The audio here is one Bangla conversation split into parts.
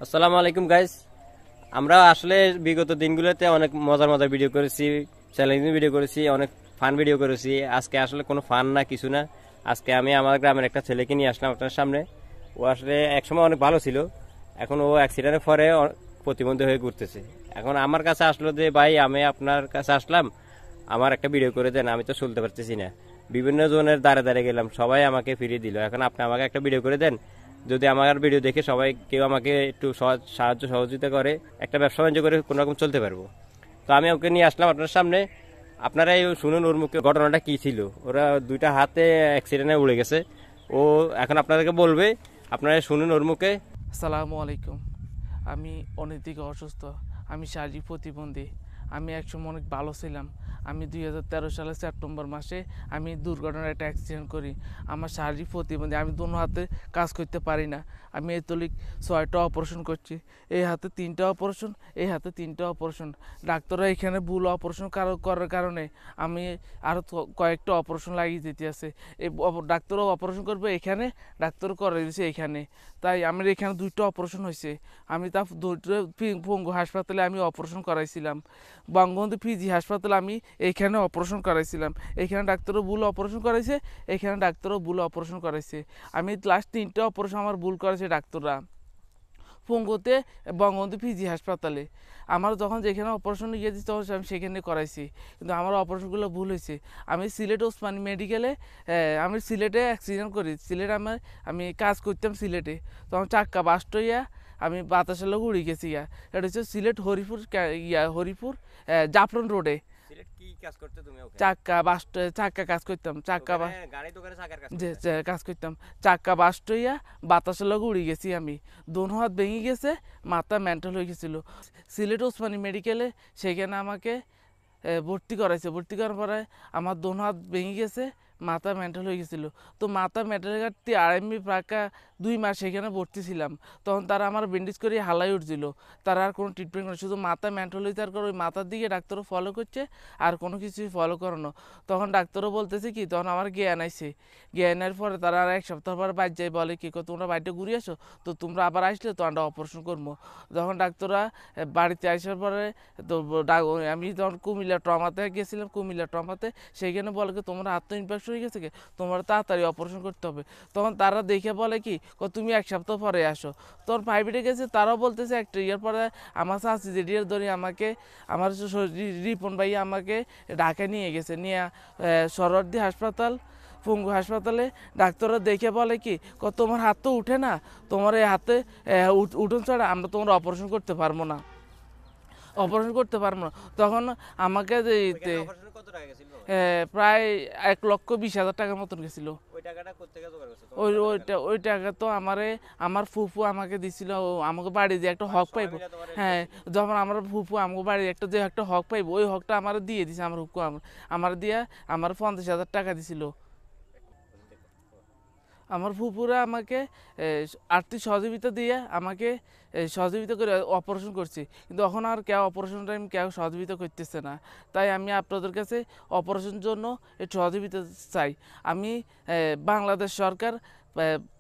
আসসালামু আলাইকুম গাইস। আমরা আসলে বিগত দিনগুলোতে অনেক মজার মজার ভিডিও করেছি, চ্যালেঞ্জিং ভিডিও করেছি, অনেক ফান ভিডিও করেছি। আজকে আসলে কোনো ফান না, কিছু না। আজকে আমি আমার গ্রামের একটা ছেলেকে নিয়ে আসলাম আপনার সামনে। ও আসলে একসময় অনেক ভালো ছিল, এখন ও অ্যাক্সিডেন্টের পরে প্রতিবন্ধী হয়ে ঘুরতেছে। এখন আমার কাছে আসলো যে ভাই আমি আপনার কাছে আসলাম, আমার একটা ভিডিও করে দেন, আমি তো চলতে পারতেছি না। বিভিন্ন জনের দ্বারে দ্বারে গেলাম, সবাই আমাকে ফিরিয়ে দিল। এখন আপনি আমাকে একটা ভিডিও করে দেন, যদি আমার ভিডিও দেখে সবাই কেউ আমাকে একটু সাহায্য সহযোগিতা করে, একটা ব্যবসা বাণিজ্য করে কোনো রকম চলতে পারবো। তো আমি ওকে নিয়ে আসলাম আপনার সামনে। আপনারা এই শুনুন ওর মুখে ঘটনাটা কি ছিল। ওরা দুইটা হাতে অ্যাক্সিডেন্টে উড়ে গেছে। ও এখন আপনাদেরকে বলবে, আপনারা শুনুন ওর মুখে। আসসালামু আলাইকুম। আমি অনেক দিকে অসুস্থ, আমি শারীরিক প্রতিবন্ধী। আমি একসময় অনেক ভালো ছিলাম। আমি 2013 সালের সেপ্টেম্বর মাসে আমি দুর্ঘটনায় একটা অ্যাক্সিডেন্ট করি। আমার শারীরিক প্রতিবন্ধী, আমি দোনো হাতে কাজ করতে পারি না। আমি এতলিক 6টা অপারেশন করছি, এই হাতে 3টা অপারেশন, এই হাতে 3টা অপারেশন। ডাক্তাররা এখানে ভুল অপারেশন করার কারণে আমি আরও কয়েকটা অপারেশন লাগিয়ে দিতে আছে। এই ডাক্তারও অপারেশন করবে এখানে, ডাক্তারও করে দিয়েছে এখানে। তাই আমার এখানে 2টা অপারেশন হয়েছে। আমি তা 2টা পঙ্গু হাসপাতালে আমি অপারেশন করাইছিলাম। বঙ্গবন্ধু পিজি হাসপাতালে আমি এইখানে অপারেশন করাইছিলাম। এইখানে ডাক্তারও ভুল অপারেশন করাইছে, এখানে ডাক্তারও ভুল অপারেশন করাইছে। আমি লাস্ট 3টা অপারেশন আমার ভুল করেছে ডাক্তাররা পঙ্গুতে, বঙ্গবন্ধু পিজি হাসপাতালে। আমার যখন যেখানে অপারেশন গিয়ে দিচ্ছে তখন আমি সেখানে করাইছি, কিন্তু আমার অপারেশনগুলো ভুল হয়েছে। আমি সিলেট ওসমানী মেডিকেলে, আমি সিলেটে অ্যাক্সিডেন্ট করি। সিলেট আমি কাজ করতাম সিলেটে, তখন চাক্কা বাস্ট হইয়া আমি বাতাসের লোক উড়ে গেছি। এটা হচ্ছে সিলেট হরিপুর জাফরন রোডে। চাক্কা কাজ করতাম, কাজ করতাম, চাক্কা বাস্ট হইয়া বাতাসের লোক উড়ে গেছি। আমি দোনো হাত ভেঙে গেছে, মাথা মেন্টাল হয়ে গেছিল। সিলেট ওসমানী মেডিকেলে সেখানে আমাকে ভর্তি করাইছে। ভর্তি করার পরে আমার দোনো হাত ভেঙে গেছে, মাথা মেন্টাল হয়ে গেছিলো। তো মাথা মেন্টাল কাটতে আড়াইমি প্রাকা 2 মাস সেখানে ভর্তি ছিলাম। তখন তারা আমার ব্যান্ডেজ করে হালাই উঠছিল, তারা আর কোনো ট্রিটমেন্ট করে, শুধু মাথা মেন্টাল হয়ে যাওয়ার ওই মাথার দিকে ডাক্তারও ফলো করছে, আর কোনো কিছুই ফলো করানো। তখন ডাক্তারও বলতেছে কি, তখন আমার জ্ঞান আইছে। জ্ঞানের পরে তারা আর 1 সপ্তাহ পর বাইর যাই বলে কি, তোমরা বাড়িতে ঘুরে আসো, তো তোমরা আবার আসলে তো আমরা অপারেশন করবো। যখন ডাক্তাররা বাড়িতে আসার পরে তো আমি যখন কুমিল্লা ট্রমাতে গেছিলাম, কুমিল্লা ট্রমাতে সেইখানে বলে কি তোমরা হাত তো ইনফেকশন হয়ে গেছে, কি তোমরা তাড়াতাড়ি অপারেশন করতে হবে। তখন তারা দেখে বলে কি, তুমি 1 সপ্তাহ পরে আসো। তখন প্রাইভেটে গেছে, তারাও বলতেছে একটা ইয়ার পরে আমার চাচি জেডিয়ার ধরে আমাকে, আমার রিপন ভাই আমাকে ঢাকায় নিয়ে গেছে, নিয়ে সরওয়ার্দী হাসপাতাল, পঙ্গু হাসপাতালে। ডাক্তাররা দেখে বলে কি, তোমার হাত তো উঠে না, তোমার এই হাতে উঠোন ছাড়া আমরা তোমার অপারেশন করতে পারবো না, অপারেশন করতে পারবো না। তখন আমাকে প্রায় 1,20,000 টাকার মতন গেছিল। ওই টাকা তো আমার ফুফু আমাকে দিছিল, আমাকে বাড়ি দিয়ে একটা হক পাইব। হ্যাঁ, যখন আমার ফুফু আমাকে বাড়ি যে একটা হক পাইব, ওই হকটা আমার দিয়ে দিছে। আমার ফুফু আমার দিয়ে আমার 50,000 টাকা দিছিল। আমার ফুপুরা আমাকে আর্থিক সহযোগিতা দিয়ে আমাকে সহযোগিতা করে অপারেশন করছে, কিন্তু এখন আর কেউ অপারেশন টাইম কেউ সহযোগিতা করতেছে না। তাই আমি আপনাদের কাছে অপারেশনের জন্য একটু সহযোগিতা চাই। আমি বাংলাদেশ সরকার,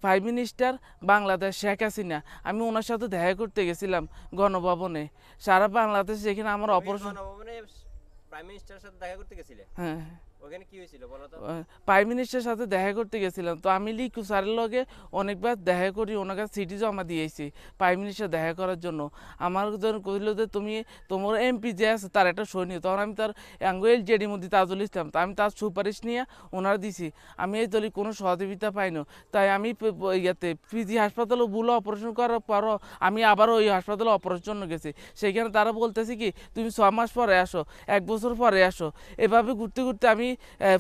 প্রাইম মিনিস্টার বাংলাদেশ শেখ হাসিনা, আমি ওনার সাথে দেখা করতে গেছিলাম গণভবনে। সারা বাংলাদেশ যেখানে আমার অপারেশন, হ্যাঁ প্রাইম মিনিস্টারের সাথে দেখা করতে গেছিলাম। তো আমি লিকু স্যারের লগে অনেকবার দেখা করি, ওনার কাছে চিঠি জমা দিয়েছি প্রাইম মিনিস্টার দেখা করার জন্য। আমার যখন কহিল যে তুমি তোমার এমপি যে আছে তার একটা সৈন্য, তখন আমি তার অ্যাঙ্গুয়েল জেডি মধ্যে তাজুল ইসলাম, তো আমি তার সুপারিশ নিয়ে ওনারা দিছি। আমি এই দলে কোনো সহযোগিতা পাইনি, তাই আমি ইয়াতে পিজি হাসপাতালে বুলো অপারেশন করার পরও আমি আবারও ওই হাসপাতালে অপারেশন জন্য গেছি। সেইখানে তারা বলতেছে কি, তুমি 6 মাস পরে আসো, 1 বছর পরে আসো। এভাবে ঘুরতে ঘুরতে আমি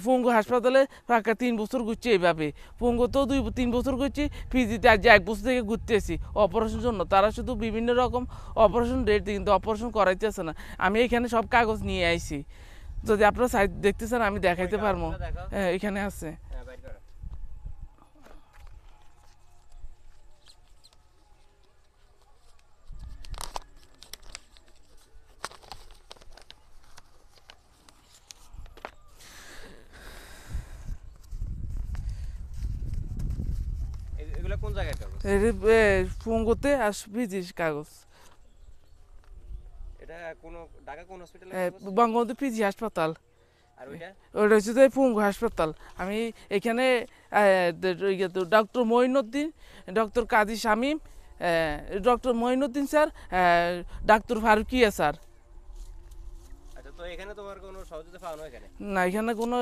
পঙ্গু হাসপাতালে প্রায় 3 বছর ঘুরছি। এইভাবে পঙ্গুতেও 2-3 বছর ঘুরছি, পিজিতে আজ 1 বছর থেকে ঘুরতেছি অপারেশনের জন্য। তারা শুধু বিভিন্ন রকম অপারেশন ডেট, কিন্তু অপারেশন করাইতেছে না। আমি এখানে সব কাগজ নিয়ে আইছি, যদি আপনারা সাইড দেখতে চান আমি দেখাইতে পারবো। হ্যাঁ এখানে আছে। এগুলো কোন জায়গায় ফুঙ্গুতে আর ভিজিস কাগজ এটা কোন ঢাকা কোন হসপিটালে? বঙ্গবন্ধু পিজি হাসপাতাল। আর ওইটা ওটা হচ্ছে যে পঙ্গু হাসপাতাল। আমি এখানে doctor Moinuddin, doctor Kazi Shamim, doctor Moinuddin sir, ডাক্তার ফারুকিয়া স্যার। আচ্ছা, তো এখানে তোমার কোনো সহযোগিতা পাওয়া এখানে? না, এখানে কোনো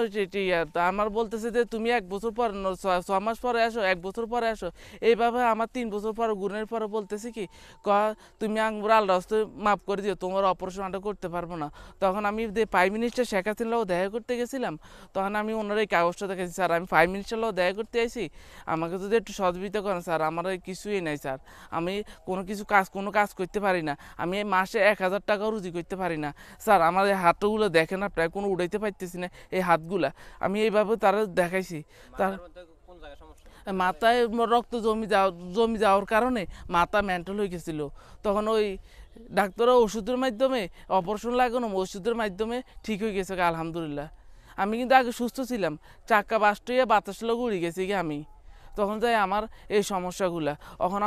আমার বলতেছে যে তুমি 1 বছর পর 6 মাস পরে আসো, 1 বছর পরে আসো। এইভাবে আমার 3 বছর পরে গুণের পরে বলতেছে কি তুমি আঙ্গুর আল্লাহ রাস্তে মাফ করে দিও, তোমার অপারেশনটা করতে পারবো না। তখন আমি প্রাইম মিনিস্টার শেখ হাসিনাও দেখা করতে গেছিলাম। তখন আমি ওনার এই কাগজটা দেখেছি, স্যার আমি প্রাইম মিনিস্টারও দেখা করতে আইছি, আমাকে যদি একটু সহযোগিতা করেন স্যার, আমার কিছুই নাই স্যার, আমি কোনো কাজ করতে পারি না, আমি মাসে 1000 টাকাও রুজি করতে পারি না স্যার, আমার এই হাতগুলো দেখেন না, প্রায় কোনো উড়াইতে পারতেছি না এই হাতগুলা। আমি এইভাবে তারা দেখাইছি। তার মাথায় রক্ত জমি যাওয়ার কারণে মাথা মেন্টাল হয়ে গেছিলো। তখন ওই ডাক্তাররা ওষুধের মাধ্যমে অপারেশন লাগানো, ওষুধের মাধ্যমে ঠিক হয়ে গেছে আলহামদুলিল্লাহ। আমি কিন্তু আগে সুস্থ ছিলাম, চাক্কা বাস্ট হয়ে বাতাস লোক উড়ে গেছি কি আমি। তখন যাই আমার এই সমস্যাগুলা। এখন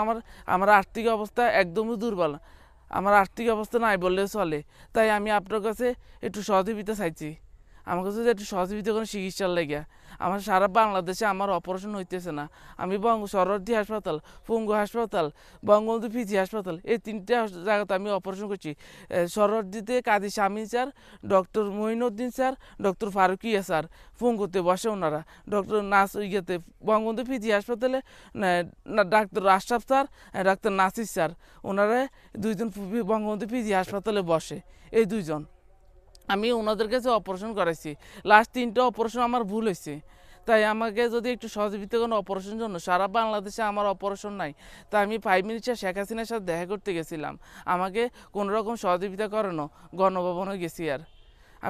আমার আর্থিক অবস্থা একদমই দুর্বল, আমার আর্থিক অবস্থা নাই বললে চলে। তাই আমি আপনার কাছে একটু সহযোগিতা চাইছি, আমার কাছে একটু সহযোগিতা করেন চিকিৎসার লেগে। আমার সারা বাংলাদেশে আমার অপারেশন হইতেছে না। আমি সরোয়ার্দী হাসপাতাল, পঙ্গু হাসপাতাল, বঙ্গবন্ধু পিজি হাসপাতাল, এই 3টে জায়গাতে আমি অপারেশন করছি। সরোয়ার্দীতে Kazi Shamim sir, doctor Moinuddin sir, doctor Farukia sir পঙ্গুতে বসে ওনারা। ডক্টর বঙ্গবন্ধু পিজি হাসপাতালে ডাক্তার আশরাফ স্যার, ডাক্তার নাসির স্যার, ওনারা 2জন বঙ্গবন্ধু পিজি হাসপাতালে বসে। এই 2জন আমি ওনাদের কাছে অপারেশন করাইছি। লাস্ট 3টা অপারেশন আমার ভুল হয়েছে। তাই আমাকে যদি একটু সহযোগিতা করেন অপারেশনের জন্য, সারা বাংলাদেশে আমার অপারেশন নাই। তাই আমি প্রাইম মিনিস্টার শেখ হাসিনার সাথে দেখা করতে গেছিলাম, আমাকে কোনোরকম সহযোগিতা করানো, গণভবনে গেছি। আর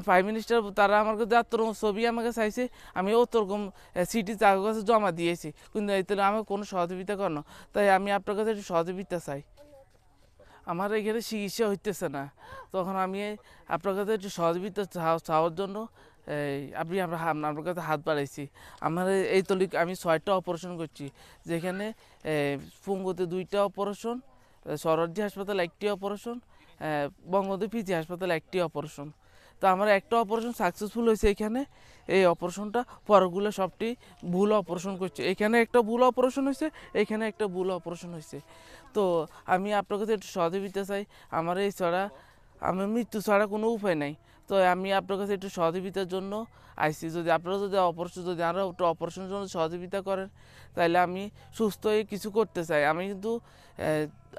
প্রাইম মিনিস্টার তারা আমার কাছে যতরকম ছবি আমাকে চাইছে, আমি ওরকম সিটি তার কাছে জমা দিয়েছি, কিন্তু এতে আমাকে কোনো সহযোগিতা করানো। তাই আমি আপনার কাছে একটু সহযোগিতা চাই, আমার এখানে চিকিৎসা হইতেছে না। তখন আমি আপনার কাছে একটু সহযোগিতা চাওয়ার জন্য আপনার কাছে হাত বাড়াইছি। আমার এই তলিক আমি 6টা অপারেশন করছি, যেখানে পঙ্গুতে 2টা অপারেশন, সরোয়ার্দী হাসপাতাল 1টি অপারেশন, বঙ্গবন্ধু পিজি হাসপাতাল 1টি অপারেশন। তো আমার একটা অপারেশন সাকসেসফুল হয়েছে এখানে। এই অপারেশনটা পরগুলো সবটি ভুল অপারেশন করছে। এখানে একটা ভুল অপারেশন হয়েছে, এখানে একটা ভুল অপারেশন হয়েছে। তো আমি আপনার কাছে একটু সহযোগিতা চাই, আমার এই আমার মৃত্যু ছাড়া কোনো উপায় নাই। তো আমি আপনার কাছে একটু সহযোগিতার জন্য আইসি, যদি আপনারা যদি আরও একটু অপারেশনের জন্য সহযোগিতা করেন, তাহলে আমি সুস্থ হয়ে কিছু করতে চাই।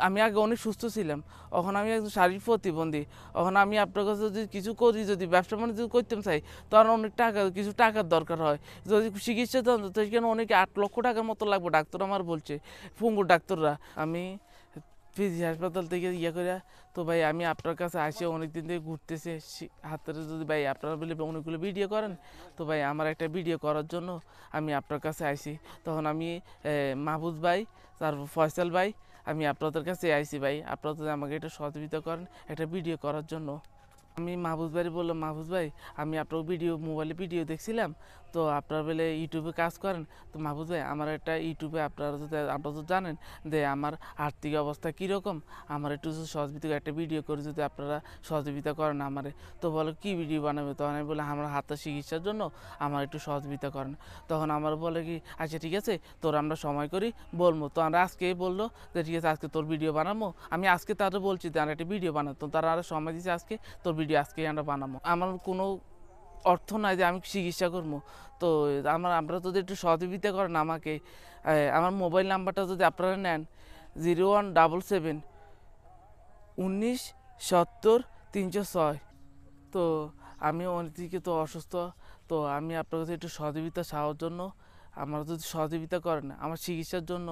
আমি আগে অনেক সুস্থ ছিলাম, এখন আমি একজন শারীরিক প্রতিবন্ধী। এখন আমি আপনার কাছে যদি কিছু করি, যদি ব্যবসা বাণিজ্য করতে চাই, তখন অনেক কিছু টাকার দরকার হয়। যদি চিকিৎসা সেখানে অনেক 8 লক্ষ টাকার মতো লাগবে, ডাক্তার আমার বলছে, পঙ্গুর ডাক্তাররা। আমি পিজি হাসপাতাল থেকে করে, তো ভাই আমি আপনার কাছে আসে অনেকদিন থেকে ঘুরতেছে হাতের, যদি ভাই আপনারা বলে অনেকগুলো ভিডিও করেন, তো ভাই আমার একটা ভিডিও করার জন্য আমি আপনার কাছে আইছি। তখন আমি মাহবুব ভাই, তারপর ফয়সাল ভাই, আমি আপনাদের কাছে আইছি ভাই, আপনারা যদি আমাকে একটা সহযোগিতা করেন একটা ভিডিও করার জন্য। আমি মাহবুব ভাই বললাম, মাহবুব ভাই আমি আপনার মোবাইলে ভিডিও দেখছিলাম, তো আপনারা বলে ইউটিউবে কাজ করেন, তো মাহবুব ভাই আমার একটা ইউটিউবে আপনারা তো জানেন যে আমার আর্থিক অবস্থা কীরকম, আমার একটু সহযোগিতা একটা ভিডিও করে যদি আপনারা সহযোগিতা করেন আমারে। তো বলো কী ভিডিও বানাবে? তখন আমি বলে আমার হাতের চিকিৎসার জন্য আমার একটু সহযোগিতা করেন। তখন আমার বলে কি আচ্ছা ঠিক আছে, তোর আমরা সময় করি বলবো। তো আমরা আজকেই বললো যে ঠিক আছে আজকে তোর ভিডিও বানাবো। আমি আজকে তাদের বলছি যে আমরা একটা ভিডিও বানাতো, তারা আরও সময় দিচ্ছে, আজকে তোর ভিডিও আজকেই আমরা বানাবো। আমার কোনো অর্থ নাই যে আমি চিকিৎসা করবো। তো আপনারা যদি একটু সহযোগিতা করেন আমাকে, আমার মোবাইল নাম্বারটা যদি আপনারা নেন 0177 19 70 306। তো আমি অনেকদিকে তো অসুস্থ, তো আমি আপনার কাছে একটু সহযোগিতা চাওয়ার জন্য, আমার যদি সহযোগিতা করেন আমার চিকিৎসার জন্য,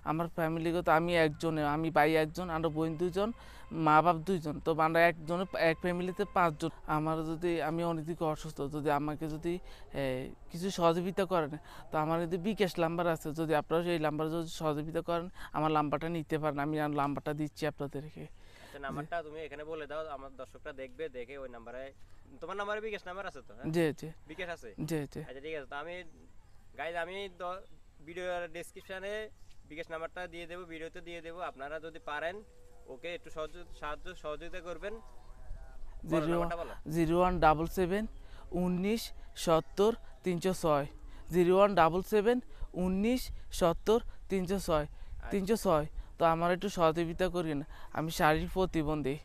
আমার ফ্যামিলিগত আমি একজনে, আমি ভাই একজন, আমরা বোন 2জন, মা বাপ 2জন, তো আমরা এক ফ্যামিলিতে 5জন। আমি অনেকদিকে অসুস্থ, যদি আমাকে যদি কিছু সহযোগিতা করেন, তো আমার যদি বিকাশ নাম্বার আছে, যদি আপনারা সেই নাম্বারে যদি সহযোগিতা করেন আমার নাম্বারটা নিতে পারেন, আমি নাম্বারটা দিচ্ছি আপনাদেরকে। নাম্বারটা তুমি এখানে বলে দাও, আমার দর্শকরা দেখবে, দেখে ওই নাম্বারে, তোমার নাম্বারে বিকাশ নাম্বার আছে তো? জি জি বিকাশ আছে। জি জি আচ্ছা ঠিক আছে, তো আমি গাইজ আমি ভিডিওর ডেসক্রিপশনে বিকাশ নাম্বারটা দিয়ে দেবো, ভিডিওতে দিয়ে দেবো। আপনারা যদি পারেন ওকে একটু সহযোগিতা করবেন। বলো নাম্বারটা বলো। 0177 19 70 306, 0177 19 70 306 306। তো আমার একটু সহযোগিতা করেন, আমি শারীরিক প্রতিবন্ধী।